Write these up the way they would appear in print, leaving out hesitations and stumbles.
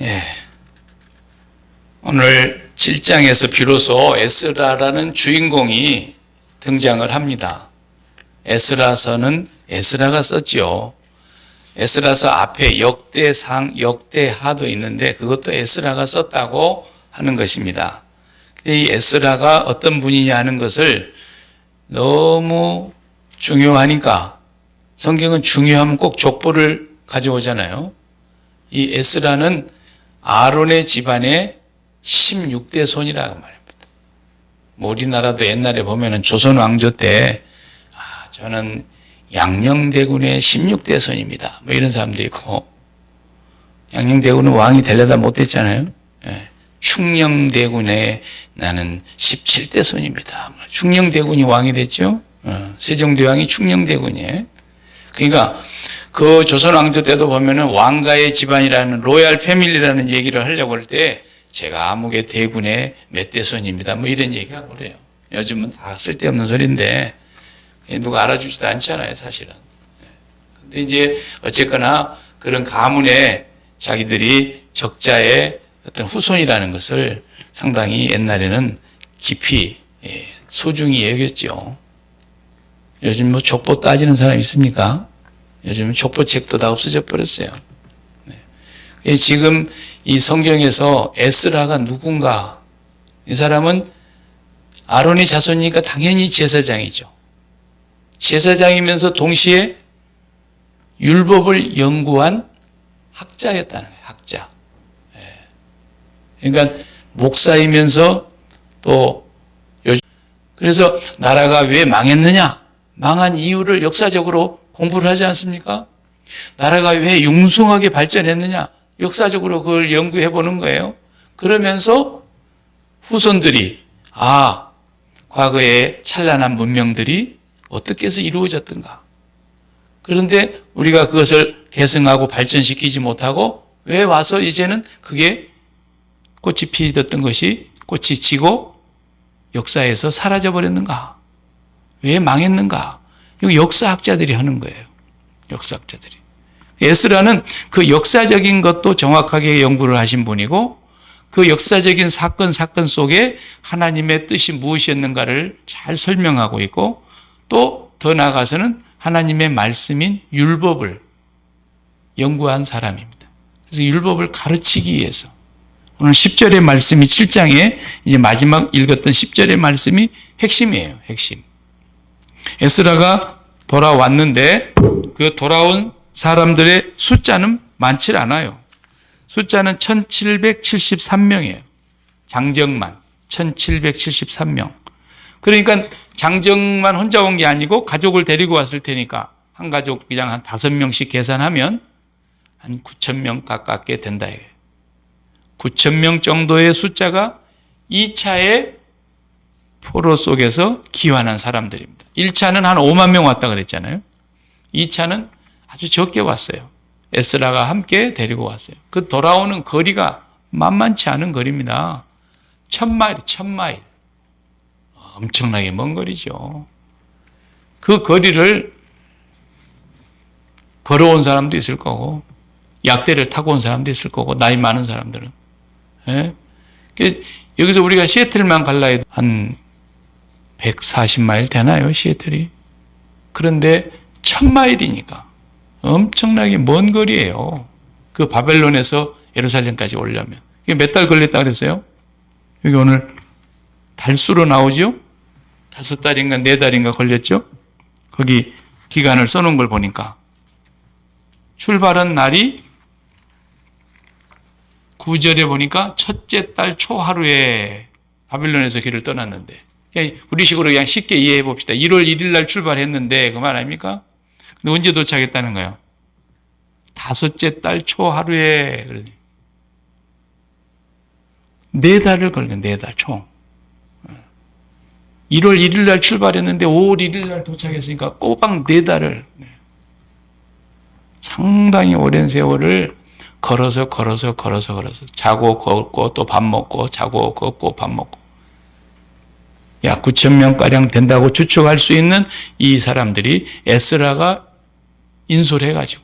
예. 오늘 7장에서 비로소 에스라라는 주인공이 등장을 합니다. 에스라서는 에스라가 썼죠. 에스라서 앞에 역대상, 역대하도 있는데 그것도 에스라가 썼다고 하는 것입니다. 이 에스라가 어떤 분이냐 하는 것을 너무 중요하니까 성경은 중요하면 꼭 족보를 가져오잖아요. 이 에스라는 아론의 집안의 16대 손이라고 말합니다. 뭐 우리나라도 옛날에 보면은 조선 왕조 때 저는 양녕대군의 16대 손입니다. 뭐 이런 사람도 있고, 양녕대군은 왕이 되려다 못됐잖아요. 예. 충녕대군의 나는 17대 손입니다. 충녕대군이 왕이 됐죠. 세종대왕이 충녕대군이에요. 그러니까 그 조선 왕조 때도 보면은 왕가의 집안이라는 로얄 패밀리라는 얘기를 하려고 할 때 제가 아무개 대군의 몇 대 손입니다. 뭐 이런 얘기하고 그래요. 요즘은 다 쓸데없는 소리인데 누가 알아주지도 않잖아요, 사실은. 근데 이제 어쨌거나 그런 가문에 자기들이 적자의 어떤 후손이라는 것을 상당히 옛날에는 깊이 소중히 여겼죠. 요즘 뭐 족보 따지는 사람 있습니까? 요즘은 족보책도 다 없어져 버렸어요. 지금 이 성경에서 에스라가 누군가? 이 사람은 아론의 자손이니까 당연히 제사장이죠. 제사장이면서 동시에 율법을 연구한 학자였다는 거예요. 학자. 그러니까 목사이면서 또 그래서 나라가 왜 망했느냐? 망한 이유를 역사적으로 공부를 하지 않습니까? 나라가 왜 융숭하게 발전했느냐? 역사적으로 그걸 연구해 보는 거예요. 그러면서 후손들이 과거의 찬란한 문명들이 어떻게 해서 이루어졌던가. 그런데 우리가 그것을 계승하고 발전시키지 못하고 왜 와서 이제는 그게 꽃이 피었던 것이 꽃이 지고 역사에서 사라져버렸는가? 왜 망했는가? 이거 역사학자들이 하는 거예요. 역사학자들이. 에스라는 그 역사적인 것도 정확하게 연구를 하신 분이고 그 역사적인 사건 속에 하나님의 뜻이 무엇이었는가를 잘 설명하고 있고 또 더 나아가서는 하나님의 말씀인 율법을 연구한 사람입니다. 그래서 율법을 가르치기 위해서 오늘 10절의 말씀이 7장에 이제 마지막 읽었던 10절의 말씀이 핵심이에요. 핵심. 에스라가 돌아왔는데 그 돌아온 사람들의 숫자는 많지 않아요. 숫자는 1773명이에요. 장정만 1773명. 그러니까 장정만 혼자 온 게 아니고 가족을 데리고 왔을 테니까 한 가족 그냥 한 5명씩 계산하면 한 9,000명 가깝게 된다. 9,000명 정도의 숫자가 2차의 포로 속에서 기환한 사람들입니다. 1차는 한 5만 명 왔다 그랬잖아요. 2차는 아주 적게 왔어요. 에스라가 함께 데리고 왔어요. 그 돌아오는 거리가 만만치 않은 거리입니다. 1,000마일. 엄청나게 먼 거리죠. 그 거리를 걸어온 사람도 있을 거고, 약대를 타고 온 사람도 있을 거고, 나이 많은 사람들은. 예? 여기서 우리가 시애틀만 갈라 해도 한 140마일 되나요, 시애틀이? 그런데 1,000마일이니까 엄청나게 먼 거리예요. 그 바벨론에서 예루살렘까지 오려면. 이게 몇 달 걸렸다 그랬어요? 여기 오늘 달수로 나오죠? 5달인가 4달인가 걸렸죠? 거기 기간을 써놓은 걸 보니까 출발한 날이 9절에 보니까 첫째 달 초하루에 바빌론에서 길을 떠났는데 우리식으로 그냥 쉽게 이해해 봅시다. 1월 1일 날 출발했는데 그 말 아닙니까? 근데 언제 도착했다는 거예요? 5째 달 초하루에. 4달을 걸린 4달 총. 1월 1일 날 출발했는데 5월 1일 날 도착했으니까 꼬박 4달을 상당히 오랜 세월을 걸어서 자고 걷고 또 밥 먹고 자고 걷고 밥 먹고 약 9,000명가량 된다고 추측할 수 있는 이 사람들이 에스라가 인솔해가지고.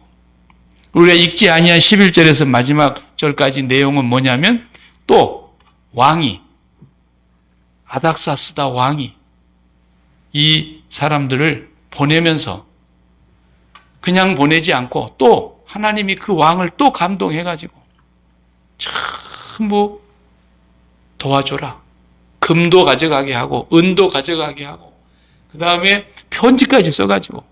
우리가 읽지 아니한 11절에서 마지막 절까지 내용은 뭐냐면 또 왕이 아닥사스다 왕이 이 사람들을 보내면서 그냥 보내지 않고 또 하나님이 그 왕을 또 감동해가지고 전부 도와줘라. 금도 가져가게 하고 은도 가져가게 하고 그 다음에 편지까지 써가지고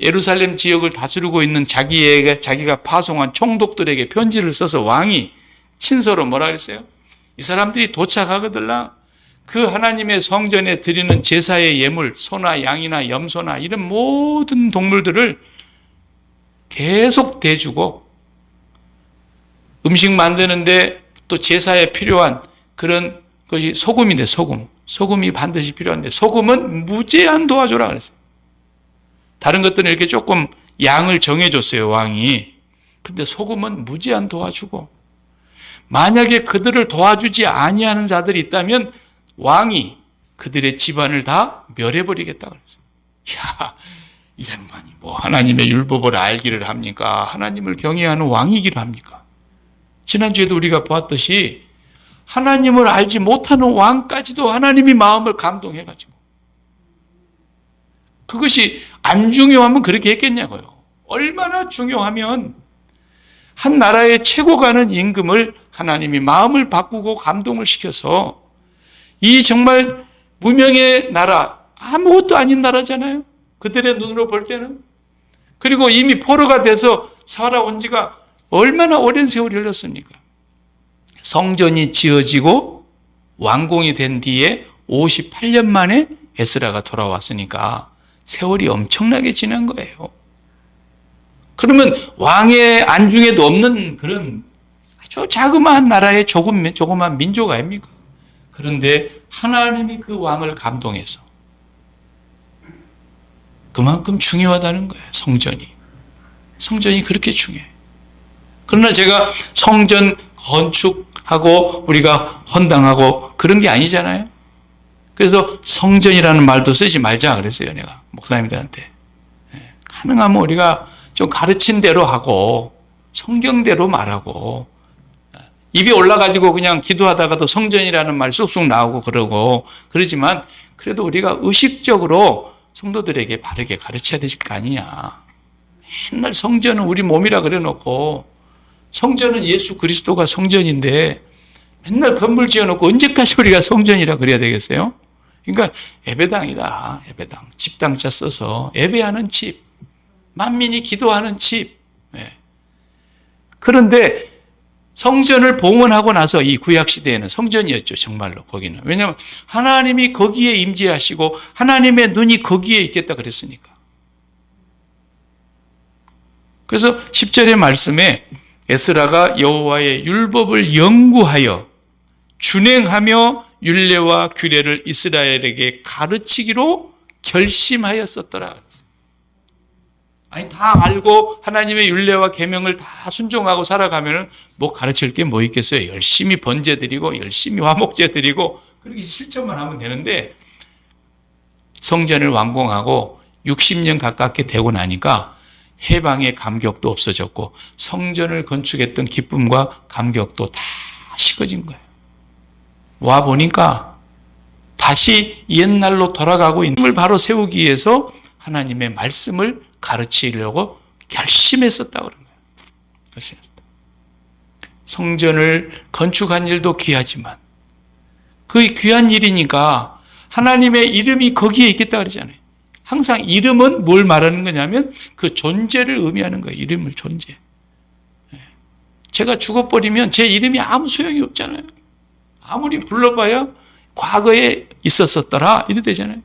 예루살렘 지역을 다스리고 있는 자기가 파송한 총독들에게 편지를 써서 왕이 친서로 뭐라 그랬어요? 이 사람들이 도착하거들라 그 하나님의 성전에 드리는 제사의 예물, 소나 양이나 염소나 이런 모든 동물들을 계속 대주고 음식 만드는데 또 제사에 필요한 그런 것이 소금인데 소금이 반드시 필요한데 소금은 무제한 도와줘라 그랬어요. 다른 것들은 이렇게 조금 양을 정해줬어요, 왕이. 근데 소금은 무제한 도와주고 만약에 그들을 도와주지 아니하는 자들이 있다면 왕이 그들의 집안을 다 멸해버리겠다 그랬어요. 야, 이 양반이 뭐 하나님의 율법을 알기를 합니까? 하나님을 경외하는 왕이기를 합니까? 지난주에도 우리가 보았듯이 하나님을 알지 못하는 왕까지도 하나님이 마음을 감동해가지고 그것이 안 중요하면 그렇게 했겠냐고요. 얼마나 중요하면 한 나라의 최고 가는 임금을 하나님이 마음을 바꾸고 감동을 시켜서 이 정말 무명의 나라, 아무것도 아닌 나라잖아요. 그들의 눈으로 볼 때는. 그리고 이미 포로가 돼서 살아온 지가 얼마나 오랜 세월이 흘렀습니까? 성전이 지어지고 완공이 된 뒤에 58년 만에 에스라가 돌아왔으니까 세월이 엄청나게 지난 거예요. 그러면 왕의 안중에도 없는 그런 아주 자그마한 나라의 조그만 민족 아닙니까? 그런데 하나님이 그 왕을 감동해서 그만큼 중요하다는 거예요. 성전이 그렇게 중요해요. 그러나 제가 성전 건축하고 우리가 헌당하고 그런 게 아니잖아요. 그래서 성전이라는 말도 쓰지 말자 그랬어요. 내가 목사님들한테. 가능하면 우리가 좀 가르친 대로 하고 성경대로 말하고 입이 올라가지고 그냥 기도하다가도 성전이라는 말이 쑥쑥 나오고 그러지만 그래도 우리가 의식적으로 성도들에게 바르게 가르쳐야 되실 거 아니냐. 맨날 성전은 우리 몸이라 그래놓고 성전은 예수 그리스도가 성전인데 맨날 건물 지어놓고 언제까지 우리가 성전이라 그래야 되겠어요? 그러니까 예배당이다. 예배당. 집당자 써서 예배하는 집. 만민이 기도하는 집. 네. 그런데 성전을 봉헌하고 나서 이 구약시대에는 성전이었죠. 정말로 거기는. 왜냐하면 하나님이 거기에 임재하시고 하나님의 눈이 거기에 있겠다 그랬으니까. 그래서 10절의 말씀에 에스라가 여호와의 율법을 연구하여 준행하며 율례와 규례를 이스라엘에게 가르치기로 결심하였었더라. 아니 다 알고 하나님의 율례와 계명을 다 순종하고 살아가면은 뭐 가르칠 게 뭐 있겠어요? 열심히 번제 드리고 열심히 화목제 드리고 그렇게 실천만 하면 되는데 성전을 완공하고 60년 가깝게 되고 나니까 해방의 감격도 없어졌고 성전을 건축했던 기쁨과 감격도 다 식어진 거예요. 와 보니까 다시 옛날로 돌아가고 있는 걸 바로 세우기 위해서 하나님의 말씀을 가르치려고 결심했었다고 그런 거예요. 결심했었다. 성전을 건축한 일도 귀하지만 그 귀한 일이니까 하나님의 이름이 거기에 있겠다 그러잖아요. 항상 이름은 뭘 말하는 거냐면 그 존재를 의미하는 거예요. 이름을 존재. 제가 죽어버리면 제 이름이 아무 소용이 없잖아요. 아무리 불러봐야 과거에 있었었더라 이래 되잖아요.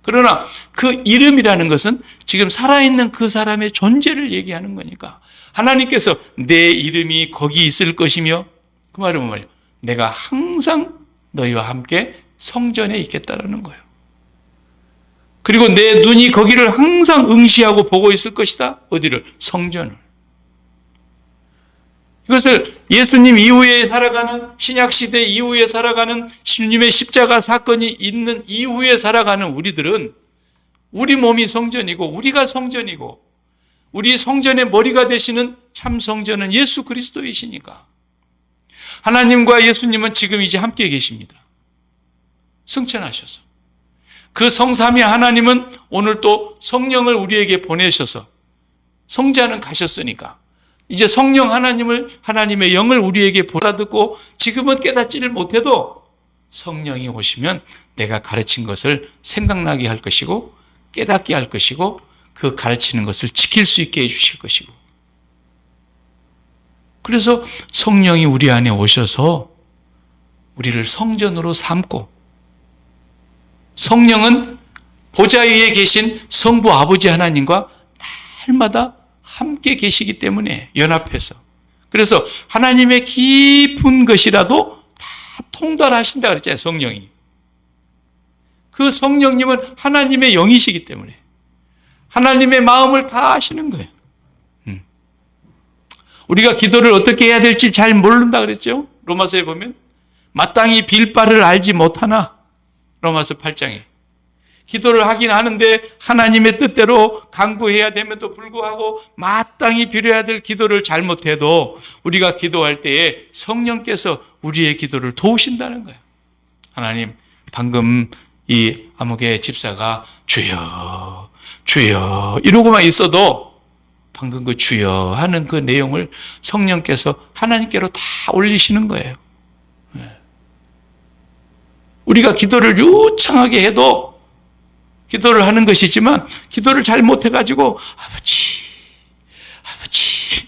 그러나 그 이름이라는 것은 지금 살아있는 그 사람의 존재를 얘기하는 거니까 하나님께서 내 이름이 거기 있을 것이며 그 말은 뭐예요? 내가 항상 너희와 함께 성전에 있겠다라는 거예요. 그리고 내 눈이 거기를 항상 응시하고 보고 있을 것이다. 어디를? 성전을. 이것을 예수님 이후에 살아가는 신약시대 이후에 살아가는 주님의 십자가 사건이 있는 이후에 살아가는 우리들은 우리 몸이 성전이고 우리가 성전이고 우리 성전의 머리가 되시는 참 성전은 예수 그리스도이시니까. 하나님과 예수님은 지금 이제 함께 계십니다. 승천하셔서. 그 성삼위 하나님은 오늘 또 성령을 우리에게 보내셔서 성자는 가셨으니까 이제 성령 하나님의 영을 우리에게 보라듣고 지금은 깨닫지를 못해도 성령이 오시면 내가 가르친 것을 생각나게 할 것이고 깨닫게 할 것이고 그 가르치는 것을 지킬 수 있게 해주실 것이고, 그래서 성령이 우리 안에 오셔서 우리를 성전으로 삼고, 성령은 보좌 위에 계신 성부 아버지 하나님과 날마다 함께 계시기 때문에 연합해서, 그래서 하나님의 깊은 것이라도 다 통달하신다 그랬잖아요. 성령이. 그 성령님은 하나님의 영이시기 때문에 하나님의 마음을 다 아시는 거예요. 우리가 기도를 어떻게 해야 될지 잘 모른다 그랬죠. 로마서에 보면 마땅히 빌 바를 알지 못하나, 로마서 8장에 기도를 하긴 하는데 하나님의 뜻대로 간구해야 됨에도 불구하고 마땅히 빌어야 될 기도를 잘못해도 우리가 기도할 때에 성령께서 우리의 기도를 도우신다는 거예요. 하나님, 방금 이 아무개 집사가 주여 주여 이러고만 있어도 방금 그 주여 하는 그 내용을 성령께서 하나님께로 다 올리시는 거예요. 우리가 기도를 유창하게 해도 기도를 하는 것이지만 기도를 잘 못해가지고 아버지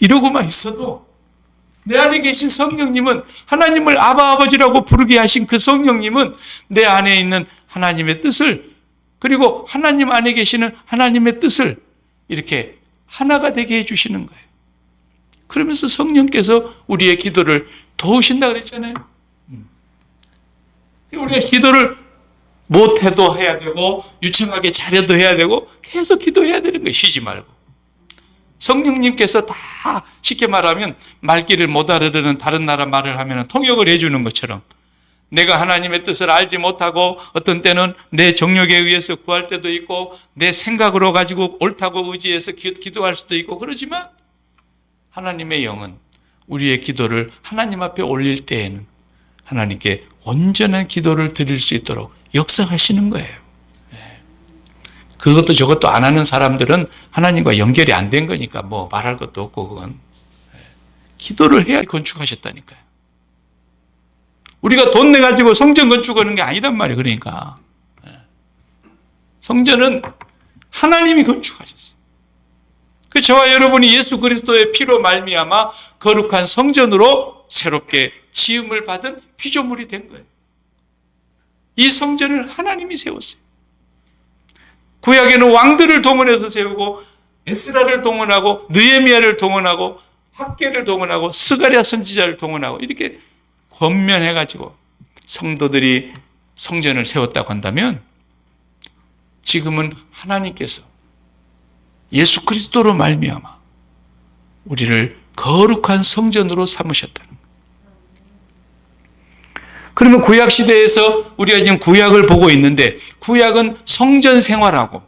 이러고만 있어도 내 안에 계신 성령님은, 하나님을 아바 아버지라고 부르게 하신 그 성령님은 내 안에 있는 하나님의 뜻을, 그리고 하나님 안에 계시는 하나님의 뜻을 이렇게 하나가 되게 해주시는 거예요. 그러면서 성령께서 우리의 기도를 도우신다 그랬잖아요. 우리가 기도를 못해도 해야 되고 유창하게 잘해도 해야 되고 계속 기도해야 되는 거예요. 쉬지 말고. 성령님께서 다 쉽게 말하면 말귀를 못 알아듣는 다른 나라 말을 하면 통역을 해주는 것처럼 내가 하나님의 뜻을 알지 못하고 어떤 때는 내 정욕에 의해서 구할 때도 있고 내 생각으로 가지고 옳다고 의지해서 기도할 수도 있고, 그러지만 하나님의 영은 우리의 기도를 하나님 앞에 올릴 때에는 하나님께 온전한 기도를 드릴 수 있도록 역사하시는 거예요. 그것도 저것도 안 하는 사람들은 하나님과 연결이 안 된 거니까 뭐 말할 것도 없고, 그건 기도를 해야 건축하셨다니까요. 우리가 돈 내가지고 성전 건축하는 게 아니란 말이에요. 그러니까 성전은 하나님이 건축하셨어요. 그 저와 여러분이 예수 그리스도의 피로 말미암아 거룩한 성전으로 새롭게 지음을 받은 피조물이 된 거예요. 이 성전을 하나님이 세웠어요. 구약에는 왕들을 동원해서 세우고 에스라를 동원하고 느헤미야를 동원하고 학개를 동원하고 스가랴 선지자를 동원하고 이렇게 권면해가지고 성도들이 성전을 세웠다고 한다면, 지금은 하나님께서 예수 그리스도로 말미암아 우리를 거룩한 성전으로 삼으셨다는 거예요. 그러면 구약 시대에서 우리가 지금 구약을 보고 있는데, 구약은 성전 생활하고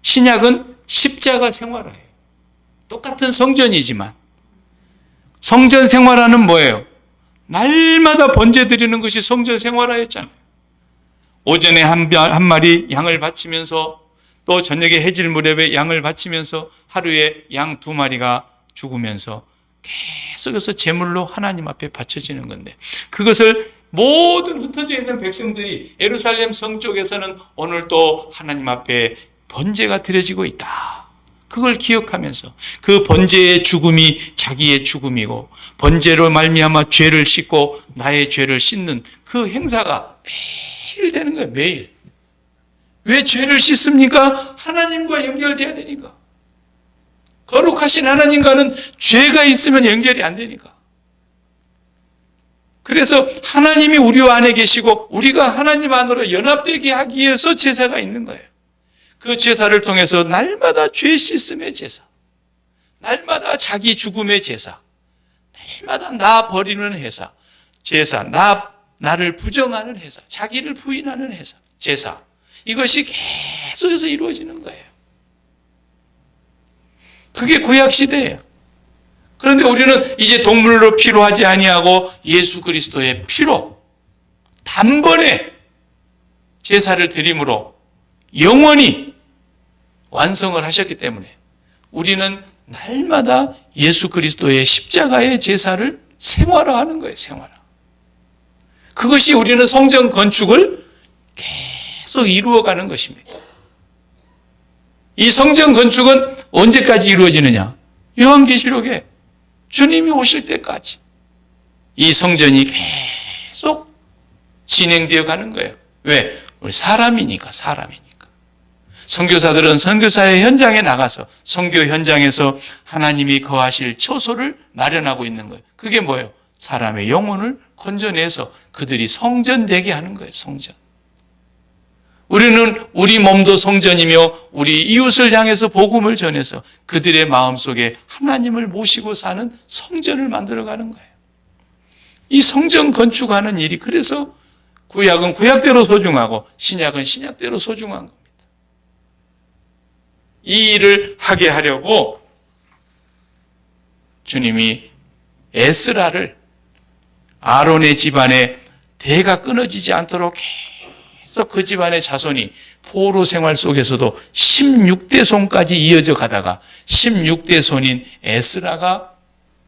신약은 십자가 생활이에요. 똑같은 성전이지만 성전 생활화는 뭐예요? 날마다 번제 드리는 것이 성전 생활화였잖아요. 오전에 한 마리 양을 바치면서 또 저녁에 해질 무렵에 양을 바치면서 하루에 양 2마리가 죽으면서 계속해서 제물로 하나님 앞에 바쳐지는 건데, 그것을 모든 흩어져 있는 백성들이 예루살렘 성 쪽에서는 오늘 또 하나님 앞에 번제가 드려지고 있다. 그걸 기억하면서 그 번제의 죽음이 자기의 죽음이고 번제로 말미암아 죄를 씻고 나의 죄를 씻는 그 행사가 매일 되는 거예요. 매일. 왜 죄를 씻습니까? 하나님과 연결돼야 되니까. 거룩하신 하나님과는 죄가 있으면 연결이 안 되니까. 그래서 하나님이 우리 안에 계시고 우리가 하나님 안으로 연합되게 하기 위해서 제사가 있는 거예요. 그 제사를 통해서 날마다 죄 씻음의 제사, 날마다 자기 죽음의 제사, 날마다 나 버리는 제사, 나를 부정하는 제사, 자기를 부인하는 제사, 이것이 계속해서 이루어지는 거예요. 그게 구약 시대예요. 그런데 우리는 이제 동물로 필요하지 아니하고 예수 그리스도의 피로 단번에 제사를 드림으로 영원히 완성을 하셨기 때문에 우리는 날마다 예수 그리스도의 십자가의 제사를 생활화하는 거예요. 생활화. 그것이 우리는 성전 건축을 계속 이루어가는 것입니다. 이 성전 건축은 언제까지 이루어지느냐? 요한계시록에 주님이 오실 때까지 이 성전이 계속 진행되어 가는 거예요. 왜? 우리 사람이니까. 선교사들은 선교사의 현장에 나가서 선교 현장에서 하나님이 거하실 처소를 마련하고 있는 거예요. 그게 뭐예요? 사람의 영혼을 건져내서 그들이 성전되게 하는 거예요. 성전. 우리는 우리 몸도 성전이며 우리 이웃을 향해서 복음을 전해서 그들의 마음속에 하나님을 모시고 사는 성전을 만들어가는 거예요. 이 성전 건축하는 일이 그래서 구약은 구약대로 소중하고 신약은 신약대로 소중한 겁니다. 이 일을 하게 하려고 주님이 에스라를 아론의 집안에 대가 끊어지지 않도록 계속 그 집안의 자손이 포로 생활 속에서도 16대 손까지 이어져 가다가 16대 손인 에스라가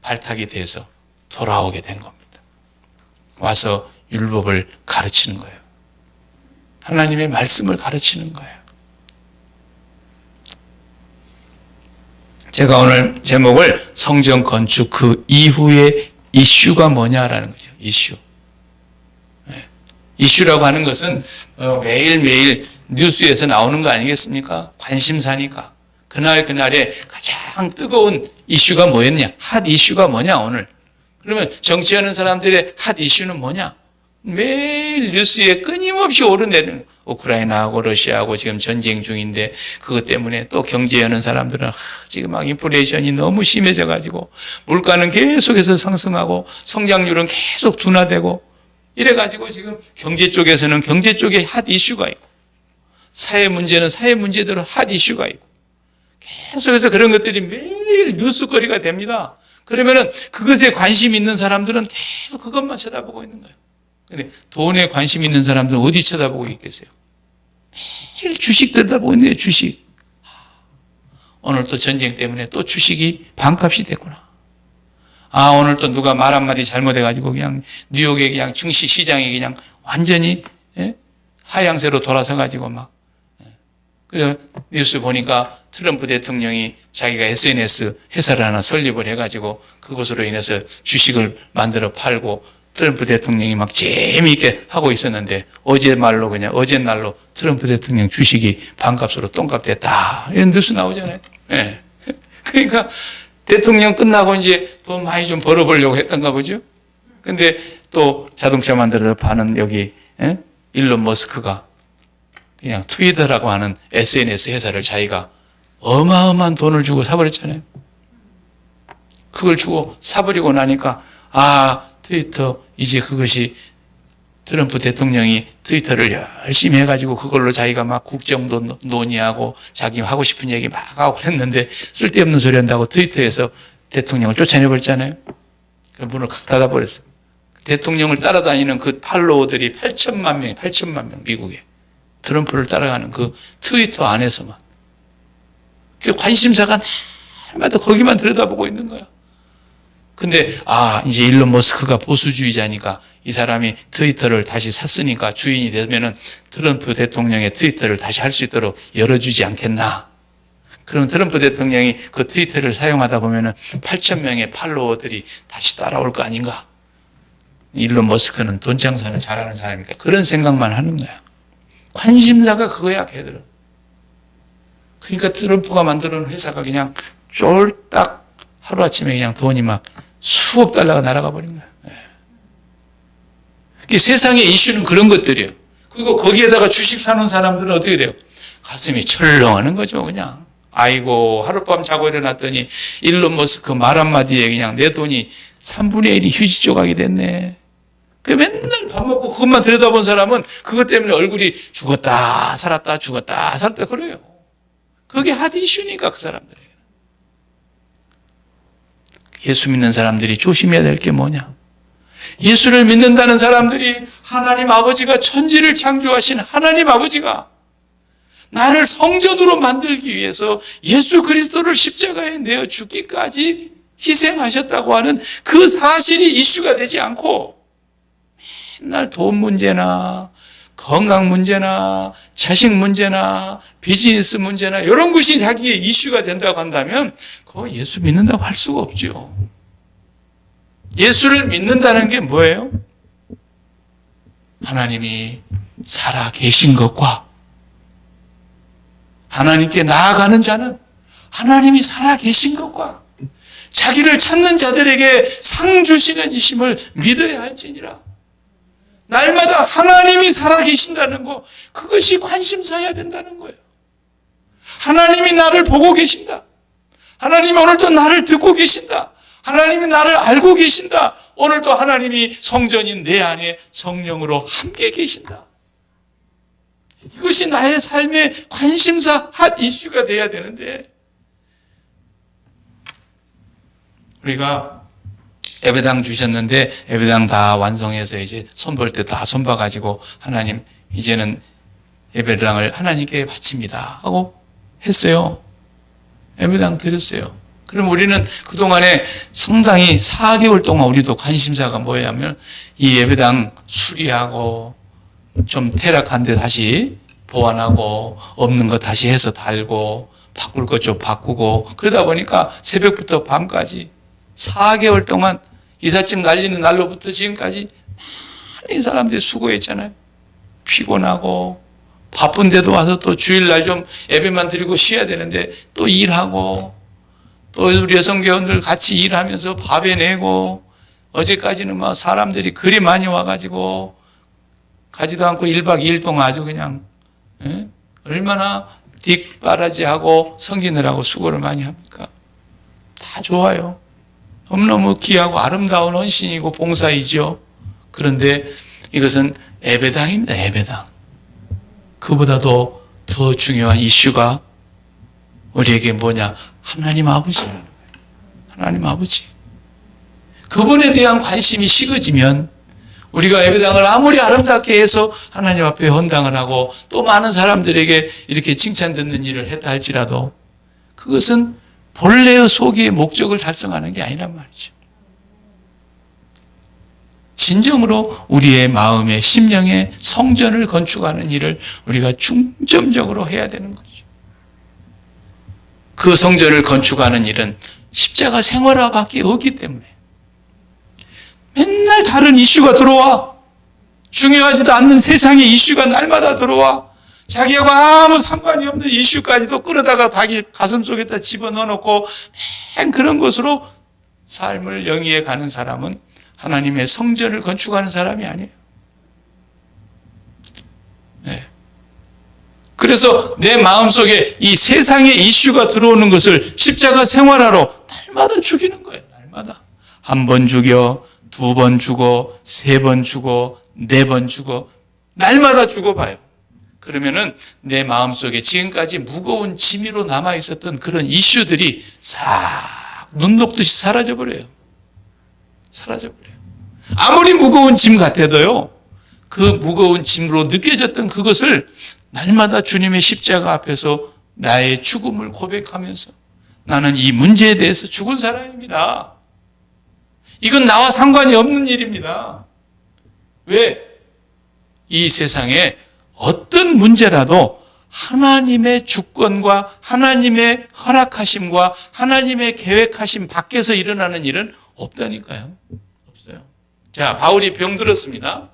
발탁이 돼서 돌아오게 된 겁니다. 와서 율법을 가르치는 거예요. 하나님의 말씀을 가르치는 거예요. 제가 오늘 제목을 성전 건축 그 이후의 이슈가 뭐냐라는 거죠. 이슈. 이슈라고 하는 것은 매일매일 뉴스에서 나오는 거 아니겠습니까? 관심사니까. 그날에 가장 뜨거운 이슈가 뭐였냐? 핫 이슈가 뭐냐 오늘? 그러면 정치하는 사람들의 핫 이슈는 뭐냐? 매일 뉴스에 끊임없이 오르내리는 우크라이나하고 러시아하고 지금 전쟁 중인데 그것 때문에 또 경제하는 사람들은 지금 막 인플레이션이 너무 심해져 가지고 물가는 계속해서 상승하고 성장률은 계속 둔화되고 이래가지고 지금 경제 쪽에서는 경제 쪽에 핫 이슈가 있고 사회 문제는 사회 문제대로 핫 이슈가 있고 계속해서 그런 것들이 매일 뉴스거리가 됩니다. 그러면은 그것에 관심 있는 사람들은 계속 그것만 쳐다보고 있는 거예요. 근데 돈에 관심 있는 사람들은 어디 쳐다보고 있겠어요? 매일 주식 들여다보고 있는 거예요. 주식. 오늘 또 전쟁 때문에 또 주식이 반값이 됐구나. 오늘 또 누가 말 한마디 잘못해가지고 그냥 뉴욕의 그냥 증시 시장이 그냥 완전히 하향세로 돌아서가지고 막. 그래서 뉴스 보니까 트럼프 대통령이 자기가 SNS 회사를 하나 설립을 해가지고 그것으로 인해서 주식을 만들어 팔고 트럼프 대통령이 막 재미있게 하고 있었는데 어제 날로 트럼프 대통령 주식이 반값으로 똥값 됐다. 이런 뉴스 나오잖아요. 네. 그러니까 대통령 끝나고 이제 돈 많이 좀 벌어보려고 했던가 보죠. 근데 또 자동차 만들어 파는 여기 일론 머스크가 그냥 트위터라고 하는 SNS 회사를 자기가 어마어마한 돈을 주고 사버렸잖아요. 그걸 주고 사버리고 나니까 트위터 이제 그것이 트럼프 대통령이 트위터를 열심히 해가지고 그걸로 자기가 막 국정도 논의하고 자기 하고 싶은 얘기 막 하고 그랬는데 쓸데없는 소리 한다고 트위터에서 대통령을 쫓아내버렸잖아요. 문을 칵 닫아버렸어요. 대통령을 따라다니는 그 팔로워들이 8천만 명 미국에. 트럼프를 따라가는 그 트위터 안에서만. 그 관심사가 날마다 거기만 들여다보고 있는 거야. 근데 이제 일론 머스크가 보수주의자니까 이 사람이 트위터를 다시 샀으니까 주인이 되면은 트럼프 대통령의 트위터를 다시 할 수 있도록 열어주지 않겠나. 그럼 트럼프 대통령이 그 트위터를 사용하다 보면은 8천 명의 팔로워들이 다시 따라올 거 아닌가. 일론 머스크는 돈 장사를 잘하는 사람이니까 그런 생각만 하는 거야. 관심사가 그거야, 걔들은. 그러니까 트럼프가 만드는 회사가 그냥 쫄딱 하루아침에 그냥 돈이 막 수억 달러가 날아가 버린 거야. 세상의 이슈는 그런 것들이에요. 그리고 거기에다가 주식 사는 사람들은 어떻게 돼요? 가슴이 철렁하는 거죠, 그냥. 아이고, 하룻밤 자고 일어났더니 일론 머스크 말 한마디에 그냥 내 돈이 3분의 1이 휴지 조각이 됐네. 그 맨날 밥 먹고 그것만 들여다본 사람은 그것 때문에 얼굴이 죽었다, 살았다, 죽었다, 살았다, 그래요. 그게 핫 이슈니까, 그 사람들에게. 예수 믿는 사람들이 조심해야 될 게 뭐냐? 예수를 믿는다는 사람들이 하나님 아버지가 천지를 창조하신 하나님 아버지가 나를 성전으로 만들기 위해서 예수 그리스도를 십자가에 내어 죽기까지 희생하셨다고 하는 그 사실이 이슈가 되지 않고 맨날 돈 문제나 건강 문제나 자식 문제나 비즈니스 문제나 이런 것이 자기의 이슈가 된다고 한다면 그거 예수 믿는다고 할 수가 없죠. 예수를 믿는다는 게 뭐예요? 하나님이 살아 계신 것과 하나님께 나아가는 자는 하나님이 살아 계신 것과 자기를 찾는 자들에게 상 주시는 이심을 믿어야 할지니라. 날마다 하나님이 살아 계신다는 거, 그것이 관심사여야 된다는 거예요. 하나님이 나를 보고 계신다. 하나님이 오늘도 나를 듣고 계신다. 하나님이 나를 알고 계신다. 오늘도 하나님이 성전인 내 안에 성령으로 함께 계신다. 이것이 나의 삶의 관심사 핫 이슈가 돼야 되는데, 우리가 예배당 주셨는데 예배당 다 완성해서 이제 손볼 때 다 손봐가지고 하나님 이제는 예배당을 하나님께 바칩니다 하고 했어요. 예배당 드렸어요. 그럼 우리는 그동안에 상당히 4개월 동안 우리도 관심사가 뭐냐면 이 예배당 수리하고 좀 퇴락한 데 다시 보완하고 없는 거 다시 해서 달고 바꿀 것 좀 바꾸고 그러다 보니까 새벽부터 밤까지 4개월 동안 이삿짐 날리는 날로부터 지금까지 많은 사람들이 수고했잖아요. 피곤하고 바쁜데도 와서 또 주일날 좀 예배만 드리고 쉬어야 되는데 또 일하고 또 우리 여성교원들 같이 일하면서 밥에 내고 어제까지는 막 사람들이 그리 많이 와가지고 가지도 않고 1박 2일 동안 아주 그냥 얼마나 뒷바라지하고 섬기느라고 수고를 많이 합니까? 다 좋아요. 너무너무 귀하고 아름다운 헌신이고 봉사이죠. 그런데 이것은 예배당입니다. 예배당. 그보다도 더 중요한 이슈가 우리에게 뭐냐? 하나님 아버지. 하나님 아버지. 그분에 대한 관심이 식어지면 우리가 예배당을 아무리 아름답게 해서 하나님 앞에 헌당을 하고 또 많은 사람들에게 이렇게 칭찬 듣는 일을 했다 할지라도 그것은 본래의 소기의 목적을 달성하는 게 아니란 말이죠. 진정으로 우리의 마음의 심령의 성전을 건축하는 일을 우리가 중점적으로 해야 되는 거죠. 그 성전을 건축하는 일은 십자가 생활화밖에 없기 때문에 맨날 다른 이슈가 들어와. 중요하지도 않는 세상의 이슈가 날마다 들어와. 자기하고 아무 상관이 없는 이슈까지도 끌어다가 자기 가슴 속에다 집어넣어놓고 맨 그런 것으로 삶을 영위해 가는 사람은 하나님의 성전을 건축하는 사람이 아니에요. 네. 그래서 내 마음속에 이 세상의 이슈가 들어오는 것을 십자가 생활하러 날마다 죽이는 거예요. 날마다. 한 번 죽여, 2번 죽어, 3번 죽어, 4번 죽어. 날마다 죽어봐요. 그러면은 내 마음속에 지금까지 무거운 짐으로 남아있었던 그런 이슈들이 싹 눈 녹듯이 사라져버려요. 사라져버려요. 아무리 무거운 짐 같아도요, 그 무거운 짐으로 느껴졌던 그것을 날마다 주님의 십자가 앞에서 나의 죽음을 고백하면서 나는 이 문제에 대해서 죽은 사람입니다. 이건 나와 상관이 없는 일입니다. 왜? 이 세상에 어떤 문제라도 하나님의 주권과 하나님의 허락하심과 하나님의 계획하심 밖에서 일어나는 일은 없다니까요. 없어요. 자, 바울이 병들었습니다.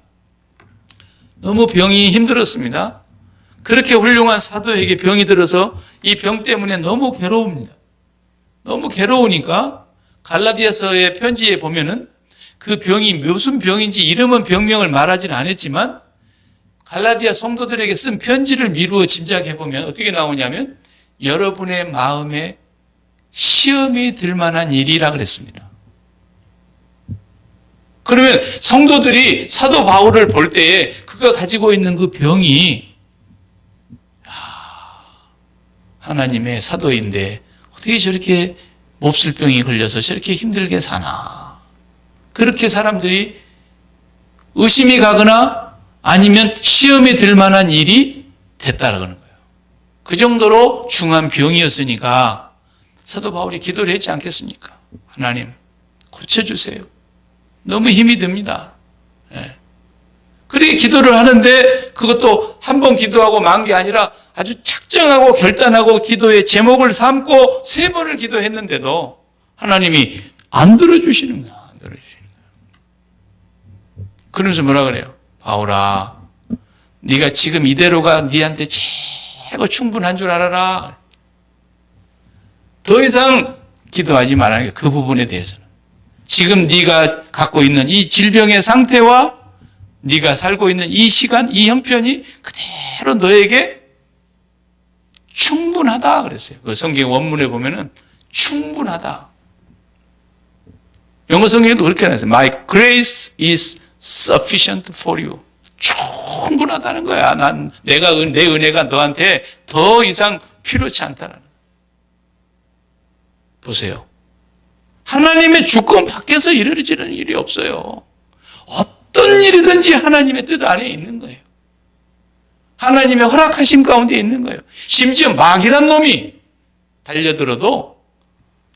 너무 병이 힘들었습니다. 그렇게 훌륭한 사도에게 병이 들어서 이 병 때문에 너무 괴로웁니다. 너무 괴로우니까 갈라디아서의 편지에 보면은 그 병이 무슨 병인지 이름은 병명을 말하지는 않았지만 갈라디아 성도들에게 쓴 편지를 미루어 짐작해 보면 어떻게 나오냐면 여러분의 마음에 시험이 들 만한 일이라 그랬습니다. 그러면 성도들이 사도 바울을 볼 때에 그가 가지고 있는 그 병이 하나님의 사도인데 어떻게 저렇게 몹쓸병이 걸려서 저렇게 힘들게 사나. 그렇게 사람들이 의심이 가거나 아니면 시험에 들 만한 일이 됐다라는 거예요. 그 정도로 중한 병이었으니까 사도 바울이 기도를 했지 않겠습니까? 하나님 고쳐주세요. 너무 힘이 듭니다. 예. 그렇게 기도를 하는데 그것도 한 번 기도하고 만 게 아니라 아주 작정하고 결단하고 기도의 제목을 삼고 3번을 기도했는데도 하나님이 안 들어주시는 거야. 안 들어주시는 거야. 그러면서 뭐라 그래요? 바울아, 네가 지금 이대로가 네한테 최고 충분한 줄 알아라. 더 이상 기도하지 말라는 게 그 부분에 대해서는. 지금 네가 갖고 있는 이 질병의 상태와 네가 살고 있는 이 시간, 이 형편이 그대로 너에게 충분하다 그랬어요. 그 성경 원문에 보면은 충분하다. 영어 성경에도 그렇게 나왔어요. My grace is sufficient for you. 충분하다는 거야. 내 은혜가 너한테 더 이상 필요치 않다는. 보세요. 하나님의 주권 밖에서 이루어지는 일이 없어요. 어떤 일이든지 하나님의 뜻 안에 있는 거예요. 하나님의 허락하심 가운데 있는 거예요. 심지어 마귀란 놈이 달려들어도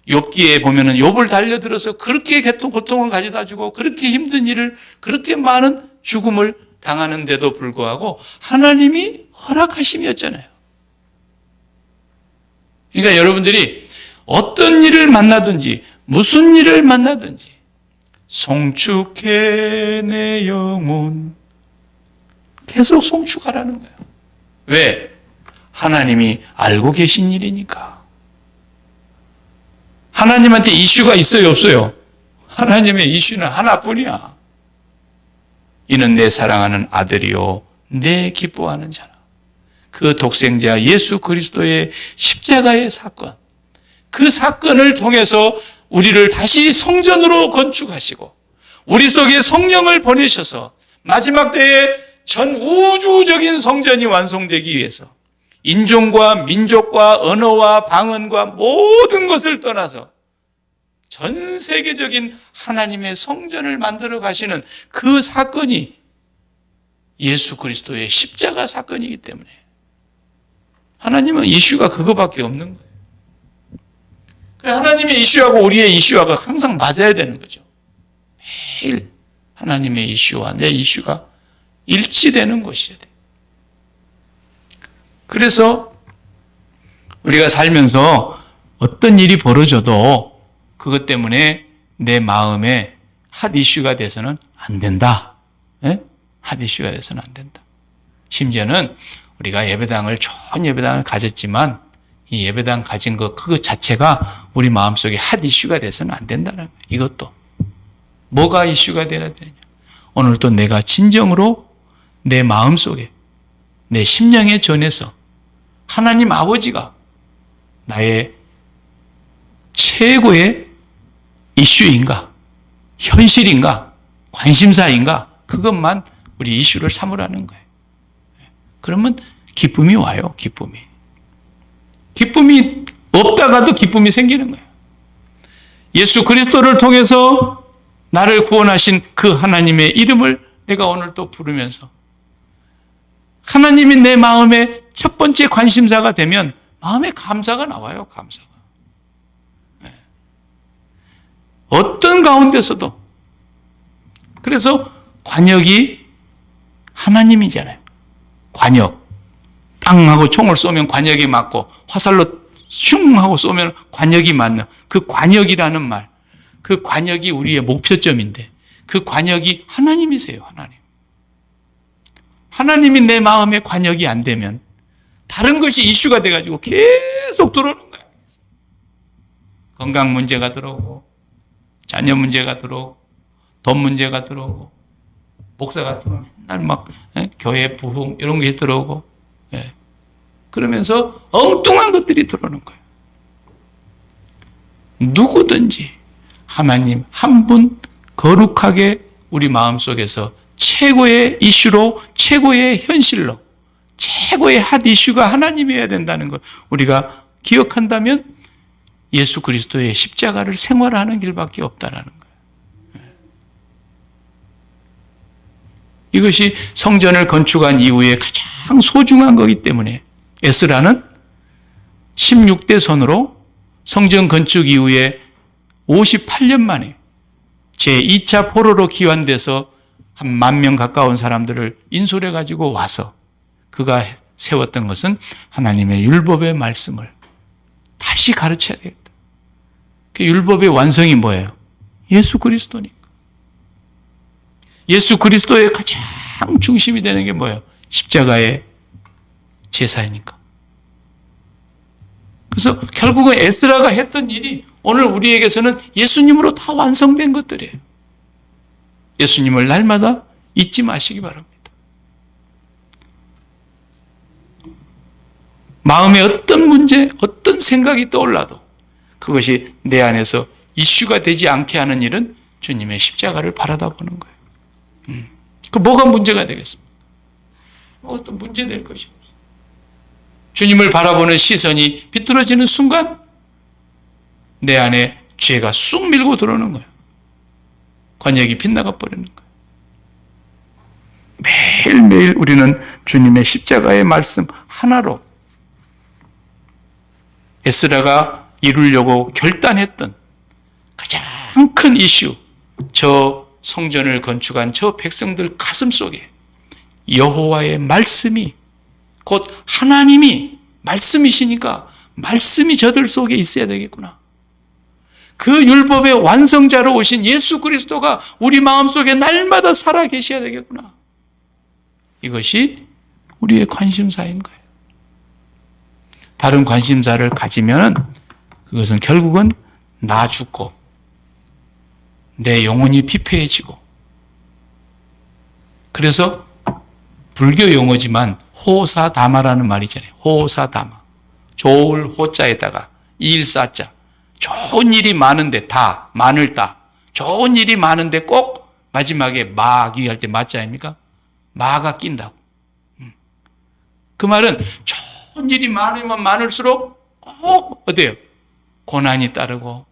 욥기에 보면은 욥을 달려들어서 그렇게 고통을 가져다 주고 그렇게 힘든 일을 그렇게 많은 죽음을 당하는데도 불구하고 하나님이 허락하심이었잖아요. 그러니까 여러분들이 어떤 일을 만나든지 무슨 일을 만나든지 송축해 내 영혼 계속 송축하라는 거예요. 왜? 하나님이 알고 계신 일이니까. 하나님한테 이슈가 있어요, 없어요? 하나님의 이슈는 하나뿐이야. 이는 내 사랑하는 아들이요 내 기뻐하는 자라. 그 독생자 예수 그리스도의 십자가의 사건, 그 사건을 통해서 우리를 다시 성전으로 건축하시고 우리 속에 성령을 보내셔서 마지막 때에 전 우주적인 성전이 완성되기 위해서 인종과 민족과 언어와 방언과 모든 것을 떠나서 전 세계적인 하나님의 성전을 만들어 가시는 그 사건이 예수 그리스도의 십자가 사건이기 때문에 하나님은 이슈가 그거밖에 없는 거예요. 하나님의 이슈하고 우리의 이슈하고 항상 맞아야 되는 거죠. 매일 하나님의 이슈와 내 이슈가 일치되는 것이어야 돼요. 그래서 우리가 살면서 어떤 일이 벌어져도 그것 때문에 내 마음에 핫 이슈가 돼서는 안 된다. 네? 핫 이슈가 돼서는 안 된다. 심지어는 우리가 예배당을 좋은 예배당을 가졌지만 이 예배당 가진 그것 자체가 우리 마음속에 핫 이슈가 돼서는 안 된다는 거예요. 이것도. 뭐가 이슈가 되어야 되느냐. 오늘 또 내가 진정으로 내 마음속에 내 심령에 전해서 하나님 아버지가 나의 최고의 이슈인가, 현실인가, 관심사인가, 그것만 우리 이슈를 삼으라는 거예요. 그러면 기쁨이 와요, 기쁨이. 기쁨이 없다가도 기쁨이 생기는 거예요. 예수 그리스도를 통해서 나를 구원하신 그 하나님의 이름을 내가 오늘 또 부르면서 하나님이 내 마음의 첫 번째 관심사가 되면 마음에 감사가 나와요, 감사가. 어떤 가운데서도. 그래서 관역이 하나님이잖아요. 관역. 땅하고 총을 쏘면 관역이 맞고 화살로 슝 하고 쏘면 관역이 맞는 그 관역이라는 말. 그 관역이 우리의 목표점인데 그 관역이 하나님이세요, 하나님. 하나님이 내 마음에 관역이 안 되면 다른 것이 이슈가 돼가지고 계속 들어오는 거예요. 건강 문제가 들어오고 자녀 문제가 들어오고 돈 문제가 들어오고 목사 같은 거 맨날 막 교회 부흥 이런 게 들어오고 그러면서 엉뚱한 것들이 들어오는 거예요. 누구든지 하나님 한 분 거룩하게 우리 마음속에서 최고의 이슈로 최고의 현실로 최고의 핫 이슈가 하나님이어야 된다는 걸 우리가 기억한다면 예수 그리스도의 십자가를 생활하는 길밖에 없다라는 거예요. 이것이 성전을 건축한 이후에 가장 소중한 거기 때문에 에스라는 16대 손으로 성전 건축 이후에 58년 만에 제2차 포로로 귀환돼서 한 10,000명 가까운 사람들을 인솔해 가지고 와서 그가 세웠던 것은 하나님의 율법의 말씀을 다시 가르쳐야 되겠다. 그 율법의 완성이 뭐예요? 예수 그리스도니까. 예수 그리스도의 가장 중심이 되는 게 뭐예요? 십자가의 제사이니까. 그래서 결국은 에스라가 했던 일이 오늘 우리에게서는 예수님으로 다 완성된 것들이에요. 예수님을 날마다 잊지 마시기 바랍니다. 마음에 어떤 문제, 어떤 생각이 떠올라도 그것이 내 안에서 이슈가 되지 않게 하는 일은 주님의 십자가를 바라다 보는 거예요. 그 뭐가 문제가 되겠습니까? 어떤 문제 될 것이 없어요. 주님을 바라보는 시선이 비뚤어지는 순간 내 안에 죄가 쑥 밀고 들어오는 거예요. 관역이 빗나가 버리는 거예요. 매일매일 우리는 주님의 십자가의 말씀 하나로 에스라가 이루려고 결단했던 가장 큰 이슈, 저 성전을 건축한 저 백성들 가슴 속에 여호와의 말씀이 곧 하나님이 말씀이시니까 말씀이 저들 속에 있어야 되겠구나. 그 율법의 완성자로 오신 예수 그리스도가 우리 마음속에 날마다 살아 계셔야 되겠구나. 이것이 우리의 관심사인 거예요. 다른 관심사를 가지면 그것은 결국은 나 죽고 내 영혼이 피폐해지고, 그래서 불교 용어지만 호사다마라는 말이 있잖아요. 호사다마. 좋을 호자에다가 일사자. 좋은 일이 많은데 다, 많을 다. 좋은 일이 많은데 꼭 마지막에 마귀 할 때 마자 아닙니까? 마가 낀다고. 그 말은 좋은 일이 많으면 많을수록 꼭 어때요? 고난이 따르고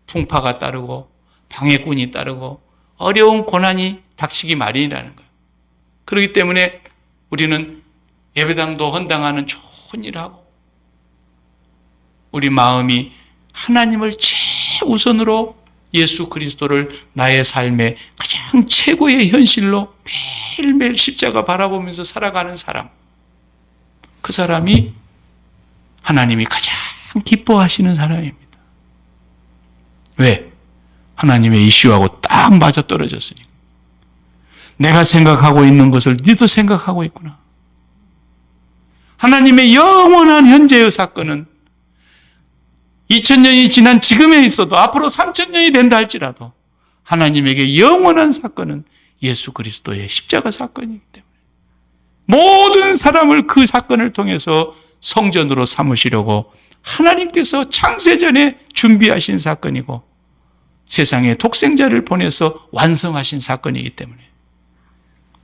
풍파가 따르고 방해꾼이 따르고 어려운 고난이 닥치기 마련이라는 거예요. 그렇기 때문에 우리는 예배당도 헌당하는 좋은 일하고 우리 마음이 하나님을 최우선으로 예수 그리스도를 나의 삶의 가장 최고의 현실로 매일매일 십자가 바라보면서 살아가는 사람, 그 사람이 하나님이 가장 기뻐하시는 사람입니다. 왜? 하나님의 이슈하고 딱 맞아떨어졌으니까. 내가 생각하고 있는 것을 너도 생각하고 있구나. 하나님의 영원한 현재의 사건은 2000년이 지난 지금에 있어도 앞으로 3000년이 된다 할지라도 하나님에게 영원한 사건은 예수 그리스도의 십자가 사건이기 때문에 모든 사람을 그 사건을 통해서 성전으로 삼으시려고 하나님께서 창세전에 준비하신 사건이고 세상에 독생자를 보내서 완성하신 사건이기 때문에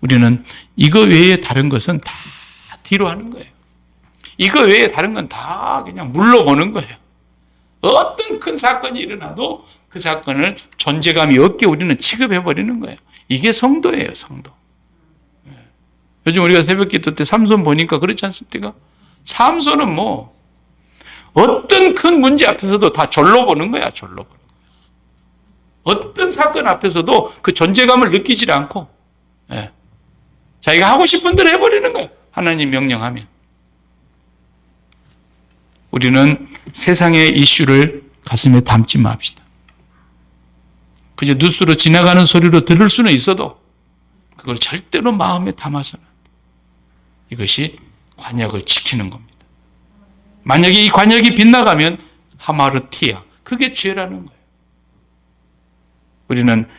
우리는 이거 외에 다른 것은 다 뒤로 하는 거예요. 이거 외에 다른 건 다 그냥 물러보는 거예요. 어떤 큰 사건이 일어나도 그 사건을 존재감이 없게 우리는 취급해버리는 거예요. 이게 성도예요, 성도. 요즘 우리가 새벽 기도 때 삼손 보니까 그렇지 않습니까? 삼손은 뭐 어떤 큰 문제 앞에서도 다 절로 보는 거야, 절로 보는 거야. 어떤 사건 앞에서도 그 존재감을 느끼질 않고 자기가 하고 싶은 대로 해버리는 거야, 하나님 명령하면. 우리는 세상의 이슈를 가슴에 담지 맙시다. 그저 뉴스로 지나가는 소리로 들을 수는 있어도 그걸 절대로 마음에 담아서는 이것이 관역을 지키는 겁니다. 만약에 이 관역이 빗나가면 하마르티아, 그게 죄라는 거예요. 우리는